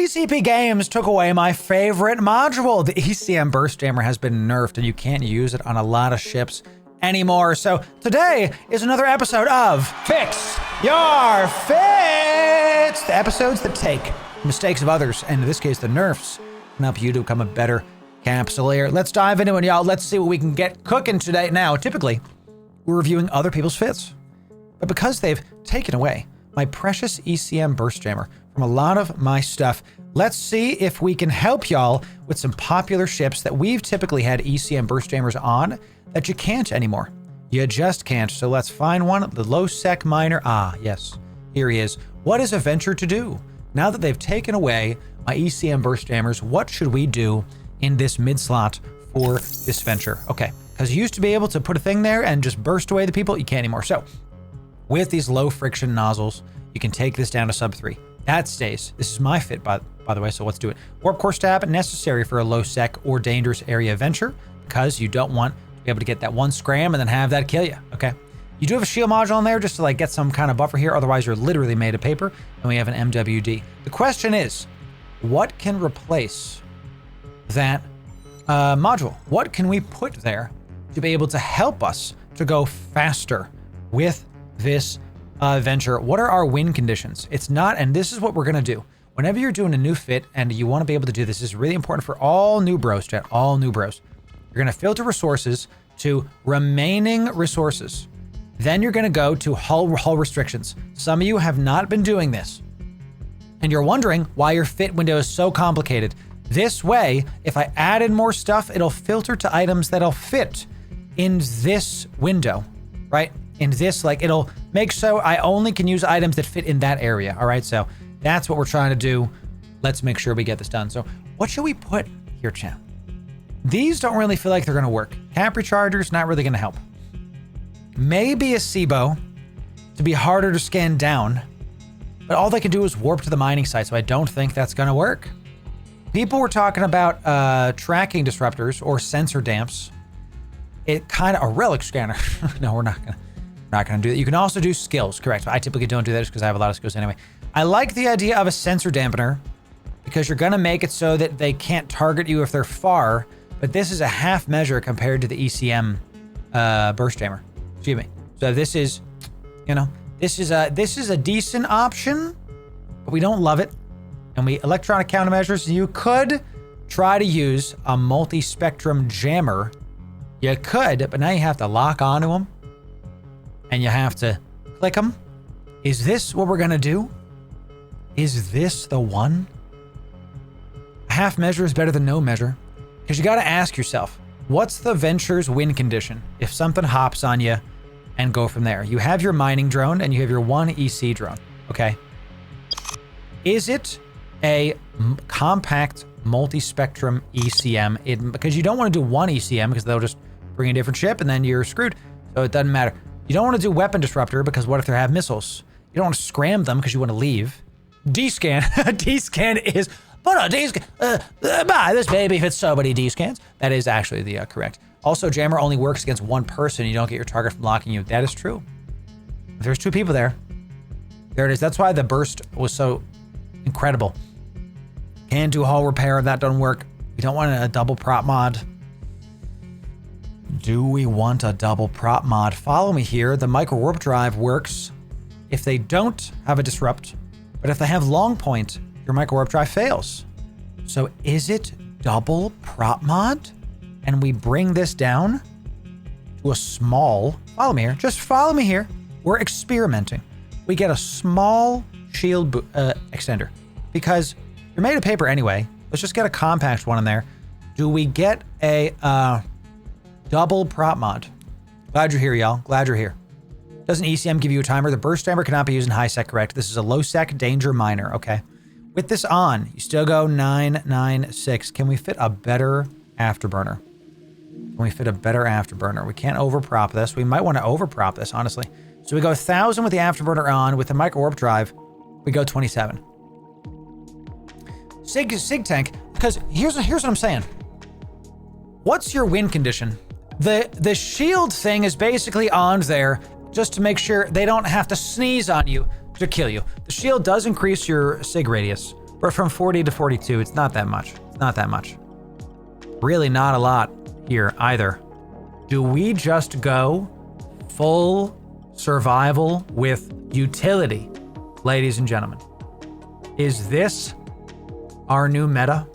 CCP Games took away my favorite module. The ECM Burst Jammer has been nerfed and you can't use it on a lot of ships anymore. So today is another episode of Fix Your Fits, the episodes that take mistakes of others, and in this case the nerfs, and help you to become a better Capsuleer. Let's dive into it, y'all. Let's see what we can get cooking today. Now, typically, we're reviewing other people's fits, but because they've taken away my precious ECM Burst Jammer from a lot of my stuff, let's see if we can help y'all with some popular ships that we've typically had ECM Burst Jammers on that you can't anymore. You just can't. So let's find one. The low sec miner. Ah, yes, here he is. What is a venture to do? Now that they've taken away my ECM Burst Jammers, what should we do in this mid slot for this venture? Okay, because you used to be able to put a thing there and just burst away the people. You can't anymore. So with these low friction nozzles, you can take this down to sub 3. That stays. This is my fit, by the way, so let's do it. Warp core stab, necessary for a low sec or dangerous area venture, because you don't want to be able to get that one scram and then have that kill you, okay? You do have a shield module on there just to like get some kind of buffer here, otherwise you're literally made of paper, and we have an MWD. The question is, what can replace that module? What can we put there to be able to help us to go faster with this venture? What are our win conditions? It's not, and this is what we're gonna do. Whenever you're doing a new fit and you wanna be able to do this, is really important for all new bros, chat, all new bros. You're gonna filter resources to remaining resources. Then you're gonna go to hull restrictions. Some of you have not been doing this, and you're wondering why your fit window is so complicated. This way, if I add in more stuff, it'll filter to items that'll fit in this window, right? In this, like, it'll make so I only can use items that fit in that area, all right? So that's what we're trying to do. Let's make sure we get this done. So what should we put here, chat? These don't really feel like they're gonna work. Cap recharger's not really gonna help. Maybe a SIBO to be harder to scan down, but all they can do is warp to the mining site, so I don't think that's gonna work. People were talking about tracking disruptors or sensor damps. It kind of a relic scanner. No, we're not gonna do that. You can also do skills, correct? I typically don't do that just because I have a lot of skills anyway. I like the idea of a sensor dampener because you're gonna make it so that they can't target you if they're far, but this is a half measure compared to the ECM Burst Jammer. Excuse me. So this is, you know, this is a decent option, but we don't love it. And electronic countermeasures, you could try to use a multi-spectrum jammer. You could, but now you have to lock onto them and you have to click them. Is this what we're gonna do? Is this the one? Half measure is better than no measure, because you gotta ask yourself, what's the venture's win condition if something hops on you and go from there? You have your mining drone and you have your one EC drone, okay? Is it a compact multi-spectrum ECM? Because you don't want to do one ECM because they'll just bring a different ship and then you're screwed. So it doesn't matter. You don't want to do weapon disruptor because what if they have missiles? You don't want to scram them because you want to leave. D-scan. D-scan is, but a D-scan, buy this baby fits so many D-scans. That is actually the correct. Also, jammer only works against one person. You don't get your target from locking you. That is true. If there's two people there, there it is. That's why the burst was so incredible. Can do hull repair. That doesn't work. We don't want a double prop mod. Do we want a double prop mod? Follow me here. The micro warp drive works if they don't have a disrupt, but if they have long point, your micro warp drive fails. So is it double prop mod? And we bring this down to a small, follow me here, just follow me here. We're experimenting. We get a small shield extender because you're made of paper anyway. Let's just get a compact one in there. Do we get a double prop mod? Glad you're here, y'all. Glad you're here. Doesn't ECM give you a timer? The burst jammer cannot be used in high sec, correct? This is a low sec danger miner, okay? With this on, you still go 996. Can we fit a better afterburner? Can we fit a better afterburner? We can't overprop this. We might want to overprop this, honestly. So we go 1,000 with the afterburner on. With the micro warp drive, we go 27. Sig tank, because here's what I'm saying. What's your win condition? The shield thing is basically on there just to make sure they don't have to sneeze on you to kill you. The shield does increase your sig radius. We're from 40 to 42. It's not that much. It's not that much. Really not a lot here either. Do we just go full survival with utility, ladies and gentlemen? Is this our new meta?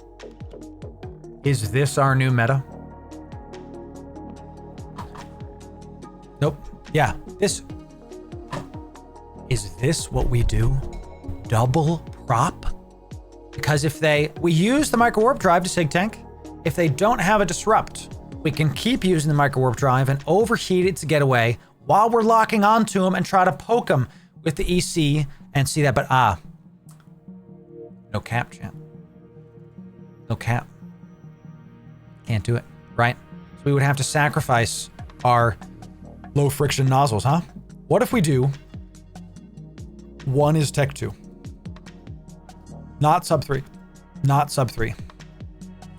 Is this our new meta? Nope. Yeah, is this what we do? Double prop? Because if we use the micro warp drive to sig tank, if they don't have a disrupt, we can keep using the micro warp drive and overheat it to get away while we're locking onto them and try to poke them with the EC and see that. But no cap, champ. No cap. Can't do it, right? So we would have to sacrifice our low friction nozzles, huh? What if we do 1 is tech 2? Not sub 3. Not sub 3.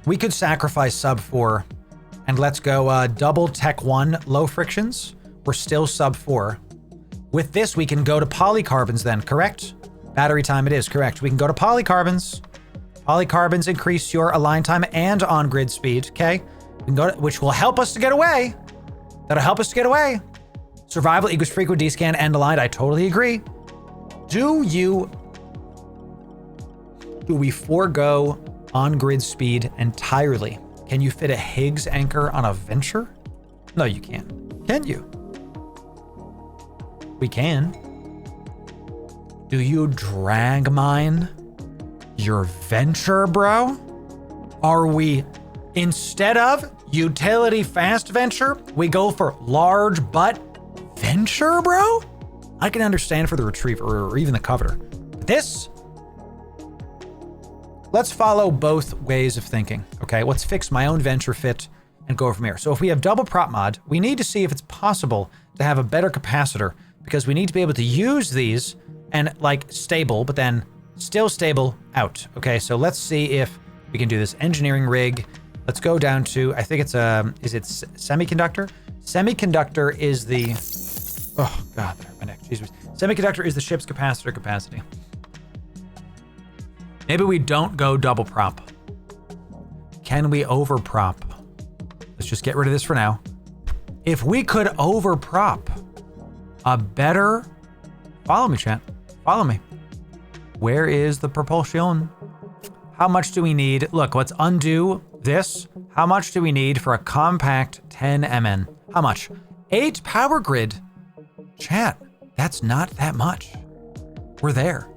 We could sacrifice sub 4 and let's go double tech 1 low frictions. We're still sub 4. With this, we can go to polycarbons then, correct? Battery time it is, correct. We can go to polycarbons. Polycarbons increase your align time and on-grid speed, okay? We can go to, which will help us to get away. That'll help us to get away. Survival equals frequent descan and aligned. I totally agree. Do we forego on-grid speed entirely? Can you fit a Higgs anchor on a Venture? No, you can't. Can you? We can. Do you drag mine your Venture, bro? Are we, instead of utility fast Venture, we go for large butt Venture, bro? I can understand for the Retriever or even the Coveter. This, let's follow both ways of thinking, okay? Let's fix my own Venture fit and go from here. So if we have double prop mod, we need to see if it's possible to have a better capacitor because we need to be able to use these and like stable, but then still stable out. Okay, so let's see if we can do this. Engineering rig. Let's go down to, I think it's is it semiconductor? Semiconductor is the, oh God, that hurt my neck, Jesus. Semiconductor is the ship's capacitor capacity. Maybe we don't go double prop. Can we over prop? Let's just get rid of this for now. If we could over prop a better, follow me, chat, follow me. Where is the propulsion? How much do we need? Look, let's undo this. How much do we need for a compact 10 MN? How much? 8 power grid. Chat, that's not that much. We're there.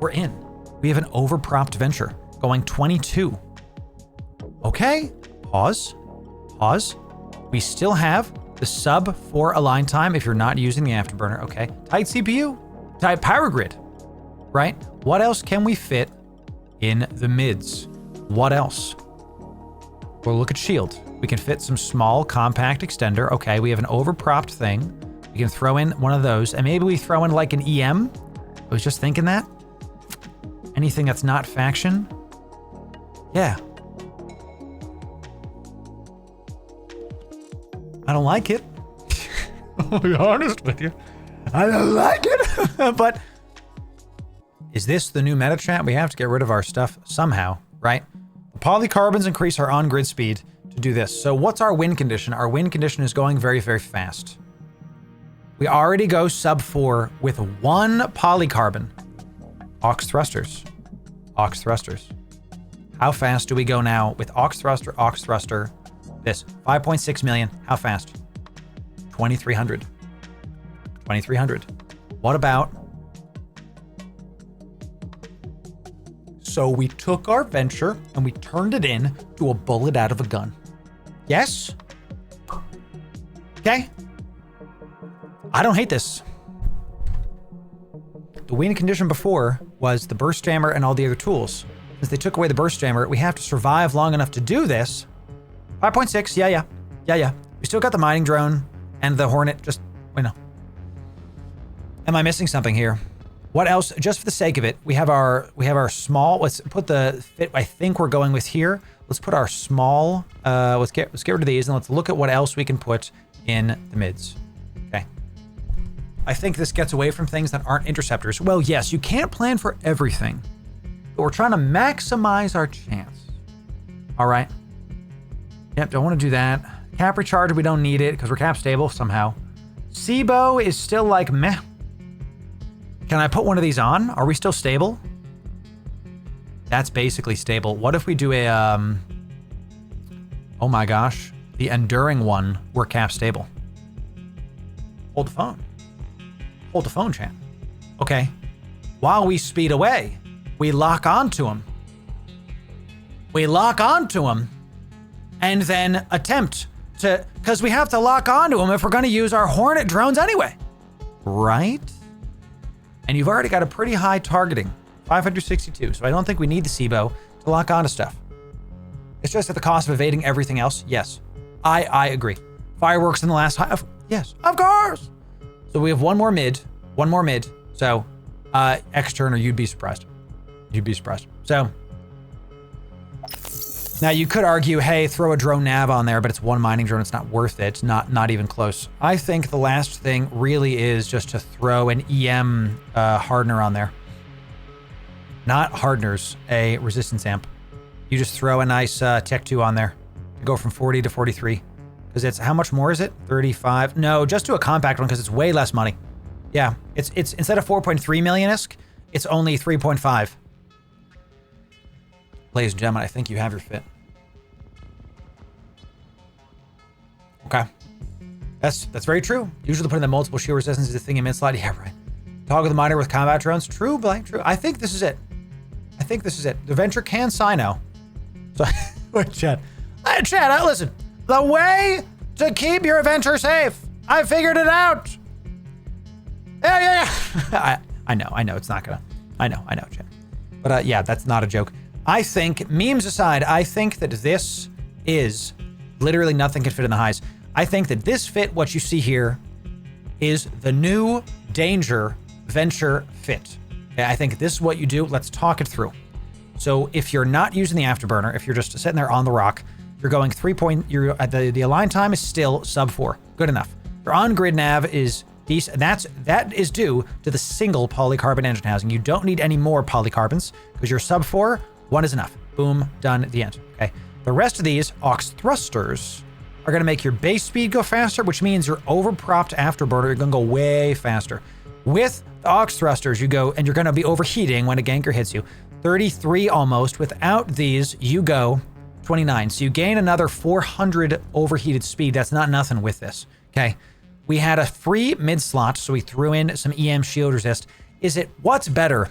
We're in. We have an overpropped Venture going 22. Okay, pause, pause. We still have the sub 4 align time if you're not using the afterburner. Okay, tight CPU, tight power grid, right? What else can we fit in the mids? What else? Well, look at shield. We can fit some small compact extender. Okay, we have an overpropped thing. We can throw in one of those and maybe we throw in like an EM. I was just thinking that. Anything that's not faction? Yeah. I don't like it. I'll be honest with you. I don't like it. But is this the new meta, chat? We have to get rid of our stuff somehow, right? The polycarbons increase our on-grid speed to do this. So what's our win condition? Our win condition is going very, very fast. We already go sub 4 with 1 polycarbon. Aux thrusters. Aux thrusters. How fast do we go now with aux thruster, this 5.6 million? How fast? 2300. 2300. What about? So we took our Venture and we turned it in to a bullet out of a gun. Yes? Okay. I don't hate this. The win condition before was the burst jammer and all the other tools. Since they took away the burst jammer, we have to survive long enough to do this. 5.6, yeah. We still got the mining drone and the Hornet, just, wait, no. Am I missing something here? What else? Just for the sake of it, we have our small, let's put the fit I think we're going with here. Let's put our small, let's get rid of these and let's look at what else we can put in the mids. Okay. I think this gets away from things that aren't interceptors. Well, yes, you can't plan for everything. but we're trying to maximize our chance. All right. Yep, don't want to do that. Cap recharge, we don't need it because we're cap stable somehow. SIBO is still like meh. Can I put one of these on? Are we still stable? That's basically stable. What if we do a, oh my gosh, the enduring one, we're cap stable. Hold the phone. Hold the phone, chat. Okay. While we speed away, we lock onto him. We lock onto him and then attempt to, because we have to lock onto him if we're going to use our Hornet drones anyway. Right? And you've already got a pretty high targeting, 562. So I don't think we need the SIBO to lock onto stuff. It's just at the cost of evading everything else. Yes, I agree. Fireworks in the last half. Yes, of course. So we have one more mid. So extern, or you'd be surprised. You'd be surprised. So now you could argue, hey, throw a drone nav on there, but it's one mining drone. It's not worth it. Not even close. I think the last thing really is just to throw an EM hardener on there. Not hardeners, a resistance amp. You just throw a nice Tech 2 on there to go from 40 to 43. Because it's, how much more is it? 35? No, just do a compact one because it's way less money. Yeah, it's instead of 4.3 million-isk, it's only 3.5. Ladies and gentlemen, I think you have your fit. Okay. That's very true. Usually putting the multiple shield resistance is the thing in mid-slot. Yeah, right. Toggle the miner with combat drones. True, Blake, true. I think this is it. The Venture can Sino. So, wait, Chad. Hey, Chad, listen. The way to keep your Venture safe. I figured it out. Yeah. I know. It's not gonna. I know, Chad. But yeah, that's not a joke. I think, memes aside, I think that this is literally nothing can fit in the highs. I think that this fit, what you see here, is the new Danger Venture fit. Okay, I think this is what you do. Let's talk it through. So if you're not using the afterburner, if you're just sitting there on the rock, you're going 3 point, the align time is still sub 4. Good enough. Your on-grid nav is decent. That is due to the single polycarbon engine housing. You don't need any more polycarbons because you're sub 4. 1 is enough. Boom, done at the end. Okay. The rest of these aux thrusters are going to make your base speed go faster, which means your overpropped afterburner, you're going to go way faster. With the aux thrusters, you go, and you're going to be overheating when a ganker hits you. 33 almost. Without these, you go 29. So you gain another 400 overheated speed. That's not nothing with this. Okay. We had a free mid slot, so we threw in some EM shield resist. Is it, what's better?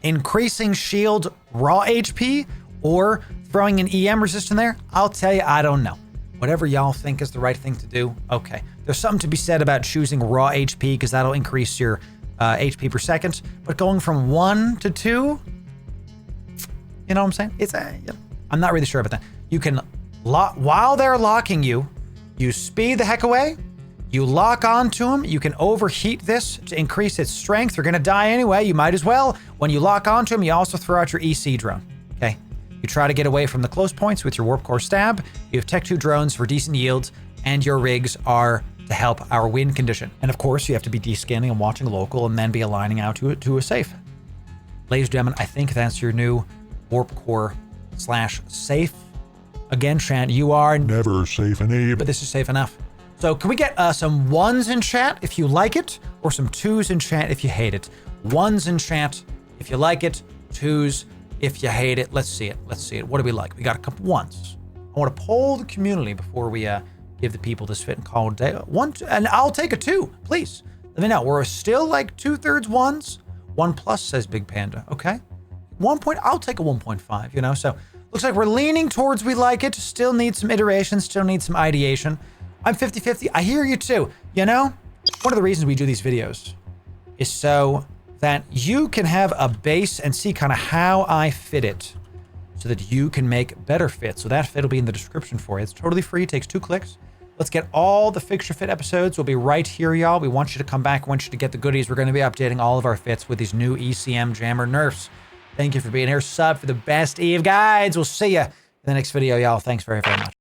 Increasing shield raw HP or throwing an EM resist in there? I'll tell you, I don't know. Whatever y'all think is the right thing to do, okay. There's something to be said about choosing raw HP because that'll increase your HP per second. But going from 1 to 2, you know what I'm saying? It's I'm not really sure about that. You can lock, while they're locking you, you speed the heck away. You lock onto them. You can overheat this to increase its strength. You're going to die anyway. You might as well. When you lock onto them, you also throw out your EC drone. Okay. You try to get away from the close points with your warp core stab. You have Tech 2 drones for decent yields, and your rigs are to help our wind condition. And of course, you have to be descanning and watching local and then be aligning out to a safe. Ladies and gentlemen, I think that's your new warp core / safe. Again, Shant, you are never safe and Abe. But this is safe enough. So can we get some 1s in chat if you like it, or some 2s in chat if you hate it? 1s in chat if you like it, 2s if you hate it. Let's see it. What do we like? We got a couple 1s. I want to poll the community before we give the people this fit and call it a day. 1, 2, and I'll take a 2, please. Let me know. We're still like 2/3 1s. 1+ says Big Panda. Okay. 1 point. I'll take a 1.5. You know. So looks like we're leaning towards we like it. Still need some iteration. Still need some ideation. I'm 50-50. I hear you too. You know, one of the reasons we do these videos is so that you can have a base and see kind of how I fit it so that you can make better fits. So that fit will be in the description for you. It's totally free. It takes 2 clicks. Let's get all the Fixture Fit episodes. We'll be right here, y'all. We want you to come back. We want you to get the goodies. We're going to be updating all of our fits with these new ECM Jammer Nerfs. Thank you for being here. Sub for the best Eve guides. We'll see you in the next video, y'all. Thanks very, very much.